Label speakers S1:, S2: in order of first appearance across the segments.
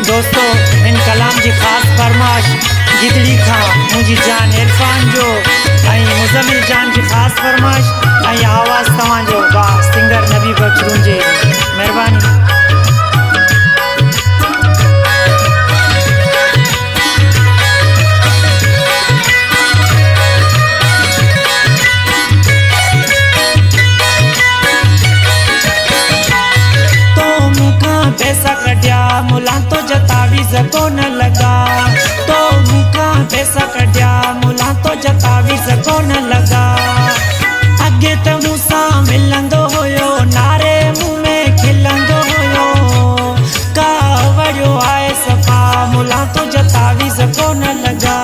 S1: दोस्तों इन कलाम जी खास फरमाश गिदड़ी खां मुझी जान इरफान जो मुज़म्मिल जान जी खास फरमाश आवाज़ तव्हांजो बा सिंगर नबी बख्श जे मेहरबानी। पैसा कटिया मुला तो जतावीज़ कोन लगा, तो मुखा पैसा कटिया मुला तो जतावीज़ कोन लगा। अगे तो मूसा मिलंदो होयो नारे मुँह में खिलंदो होयो, का वड़ियो आए सफा मुला तो जतावीज़ कोन लगा।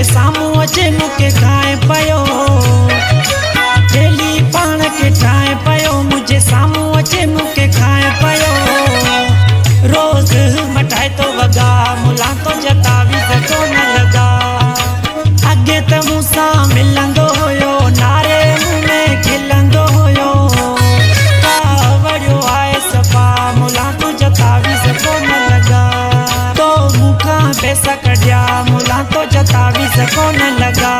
S1: सामू अचे मुके खाए पयो, डेली पान के ठाए पयो मुझे सामू अचे मुके खाए पयो। रोज मटाए तो वगा मुला तो जतावीज़ कोन लगा। अगे तो मूसा मिलंदो होयो नारे मुँह में खिलंदो होयो, का वड़ियो आए सफा मुला तो जतावीज़ कोन लगा। तो मुखा पैसा कटिया मुला तो जतावीज़ कोन लगा।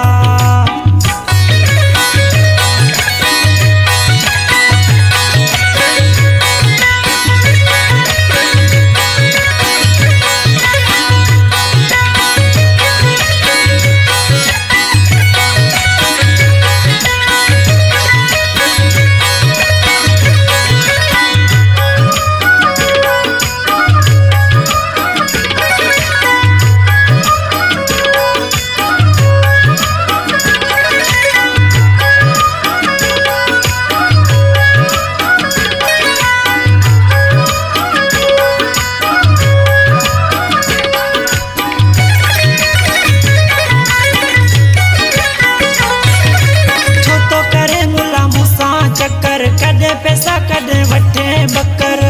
S1: कदे पैसा कदे वठे बकर,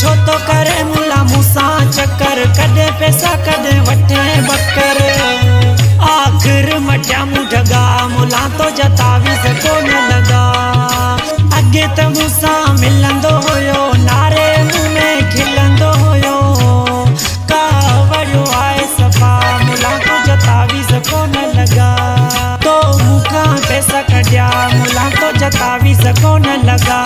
S1: छो तो करे मुला मूसा चक्कर। कदे पैसा कदे वठे बकर, आखिर मटिया मुझगा मुला तो जतावीज़ कोन लगा। अगे तो मूसा मिलंदो होयो नारे मुँह में खिलंदो होयो, का वड़ियो आए सफा मुला तो जतावीज़ कोन लगा। तो मुखा पैसा कटिया मुला तो जतावीज़ कोन लगा।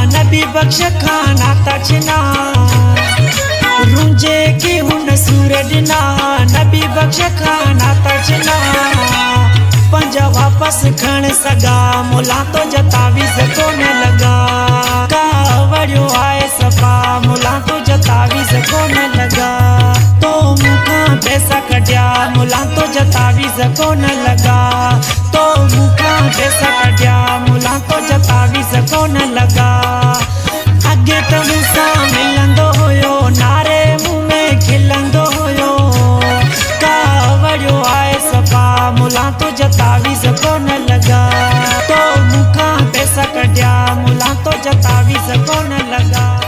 S1: नबी बख्श खान आता चिना रुंजे की हुन सूरज ना, नबी बख्श खान आता चिना। पंजा वापस खण सगा मुला तो जतावीज़ कोन लगा, का वड़ियो आए सफा मुला तो जतावीज़ कोन लगा। तो मुखा पैसा कटिया मुला तो जतावीज़ कोन लगा। तो मुखा पैसा कटिया मुला तो जतावीज़ कोन लगा। अगे तो मूसा मिलंदो होयो नारे मुँह में खिलंदो होयो, का वड़ियो आए सफा मुला तो जतावीस कोन लगा, तो मुखा पैसा कढ़िया मुला तो जतावीस कोन लगा।